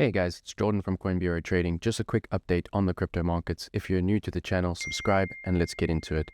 Hey guys, it's Jordan from Coin Bureau Trading. Just a quick update on the crypto markets. If you're new to the channel, subscribe and let's get into it.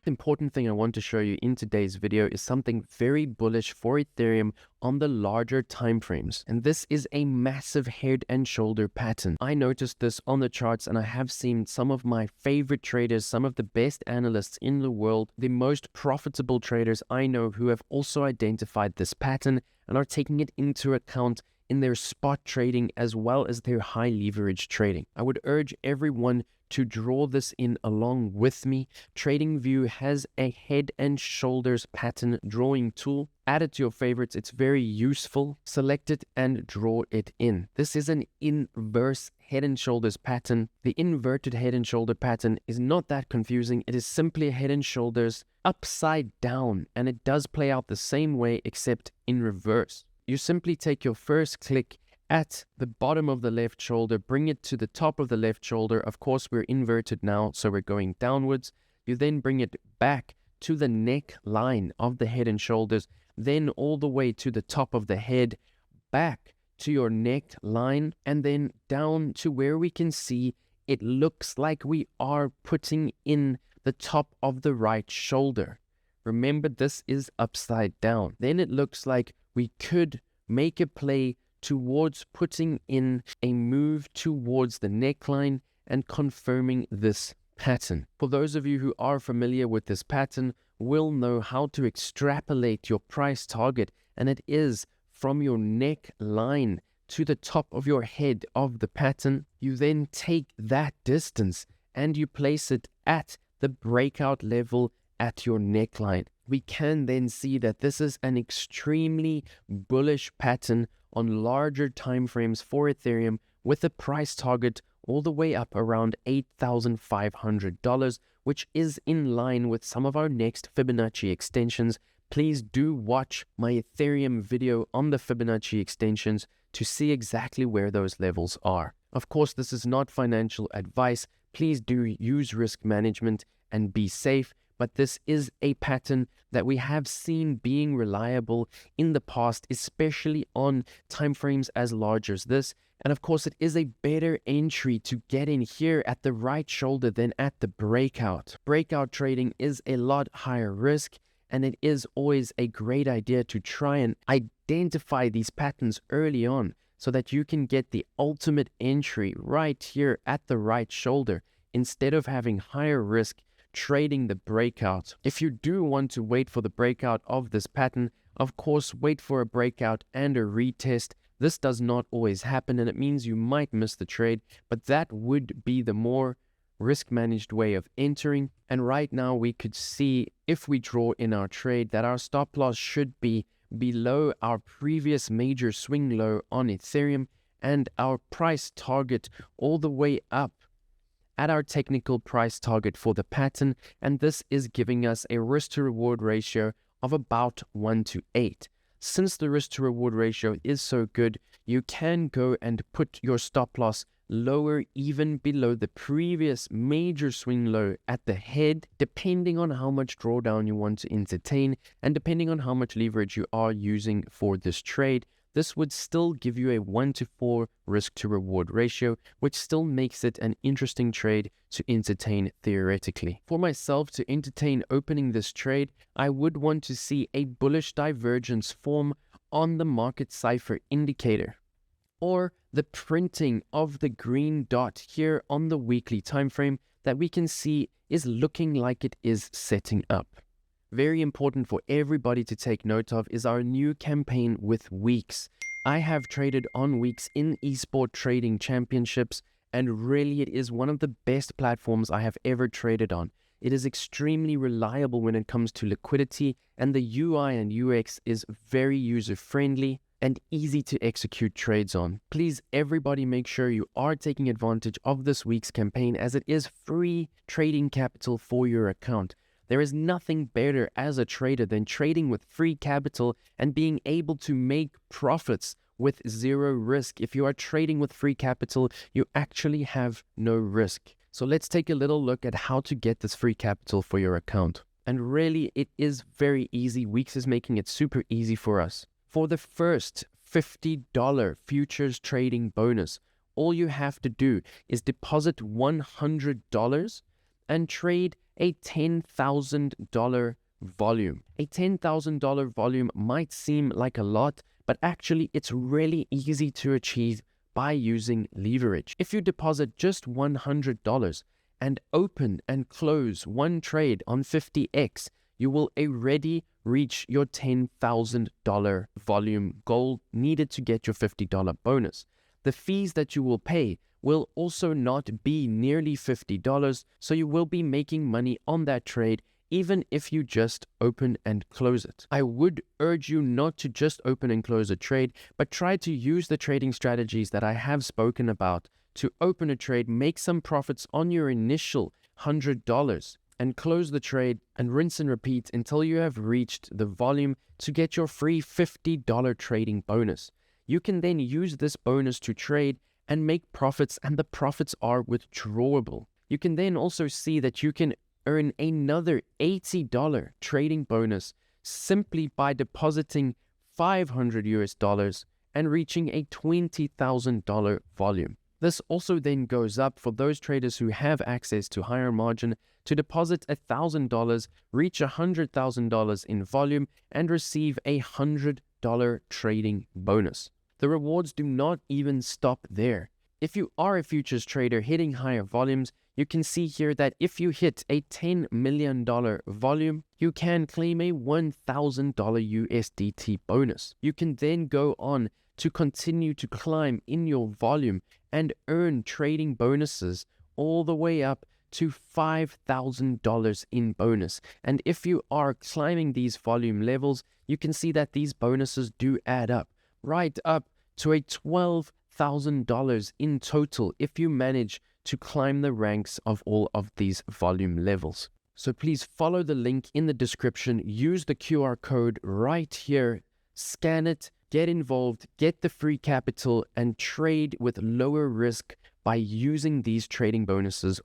The important thing I want to show you in today's video is something very bullish for Ethereum on the larger time frames. And this is a massive head and shoulder pattern. I noticed this on the charts and I have seen some of my favorite traders, some of the best analysts in the world, the most profitable traders I know who have also identified this pattern and are taking it into account in their spot trading as well as their high leverage trading. I would urge everyone to draw this in along with me. TradingView has a head and shoulders pattern drawing tool. Add it to your favorites. It's very useful. Select it and draw it in. This is an inverse head and shoulders pattern. The inverted head and shoulder pattern is not that confusing. It is simply a head and shoulders upside down, and it does play out the same way except in reverse. You simply take your first click at the bottom of the left shoulder, bring it to the top of the left shoulder. Of course, we're inverted now, so we're going downwards. You then bring it back to the neckline of the head and shoulders, then all the way to the top of the head, back to your neckline, and then down to where we can see it looks like we are putting in the top of the right shoulder. Remember, this is upside down. Then it looks like we could make a play towards putting in a move towards the neckline and confirming this pattern. For those of you who are familiar with this pattern, will know how to extrapolate your price target, and it is from your neckline to the top of your head of the pattern. You then take that distance and you place it at the breakout level at your neckline. We can then see that this is an extremely bullish pattern on larger time frames for Ethereum with a price target all the way up around $8,500, which is in line with some of our next Fibonacci extensions. Please do watch my Ethereum video on the Fibonacci extensions to see exactly where those levels are. Of course, this is not financial advice. Please do use risk management and be safe. But this is a pattern that we have seen being reliable in the past, especially on timeframes as large as this. And of course, it is a better entry to get in here at the right shoulder than at the breakout. Breakout trading is a lot higher risk, and it is always a great idea to try and identify these patterns early on so that you can get the ultimate entry right here at the right shoulder instead of having higher risk trading the breakout. If you do want to wait for the breakout of this pattern, of course, wait for a breakout and a retest. This does not always happen, and it means you might miss the trade, but that would be the more risk-managed way of entering. And right now, we could see, if we draw in our trade, that our stop loss should be below our previous major swing low on Ethereum and our price target all the way up at our technical price target for the pattern, and this is giving us a risk to reward ratio of about 1:8. Since the risk to reward ratio is so good, you can go and put your stop loss lower, even below the previous major swing low at the head, depending on how much drawdown you want to entertain and depending on how much leverage you are using for this trade. This would still give you a 1:4 risk to reward ratio, which still makes it an interesting trade to entertain theoretically. For myself to entertain opening this trade, I would want to see a bullish divergence form on the market cipher indicator, or the printing of the green dot here on the weekly time frame that we can see is looking like it is setting up. Very important for everybody to take note of is our new campaign with WEEX. I have traded on WEEX in eSport trading championships, and really it is one of the best platforms I have ever traded on. It is extremely reliable when it comes to liquidity, and the UI and UX is very user-friendly. and easy to execute trades on. Please, everybody, make sure you are taking advantage of this week's campaign, as it is free trading capital for your account. There is nothing better as a trader than trading with free capital and being able to make profits with zero risk. If you are trading with free capital, you actually have no risk. So let's take a little look at how to get this free capital for your account. And really, it is very easy. WEEX is making it super easy for us. For the first $50 futures trading bonus, all you have to do is deposit $100 and trade a $10,000 volume. A $10,000 volume might seem like a lot, but actually it's really easy to achieve by using leverage. If you deposit just $100 and open and close one trade on 50x, you will already reach your $10,000 volume goal needed to get your $50 bonus. The fees that you will pay will also not be nearly $50, so you will be making money on that trade even if you just open and close it. I would urge you not to just open and close a trade, but try to use the trading strategies that I have spoken about to open a trade, make some profits on your initial $100, and close the trade and rinse and repeat until you have reached the volume to get your free $50 trading bonus. You can then use this bonus to trade and make profits, and the profits are withdrawable. You can then also see that you can earn another $80 trading bonus simply by depositing $500 and reaching a $20,000 volume. This also then goes up for those traders who have access to higher margin to deposit $1,000, reach $100,000 in volume, and receive a $100 trading bonus. The rewards do not even stop there. If you are a futures trader hitting higher volumes, you can see here that if you hit a $10 million volume, you can claim a $1,000 USDT bonus. You can then go on to continue to climb in your volume and earn trading bonuses all the way up to $5,000 in bonus. And if you are climbing these volume levels, you can see that these bonuses do add up, right up to a $12,000 in total if you manage to climb the ranks of all of these volume levels. So please follow the link in the description, use the QR code right here, scan it, get involved, get the free capital, and trade with lower risk by using these trading bonuses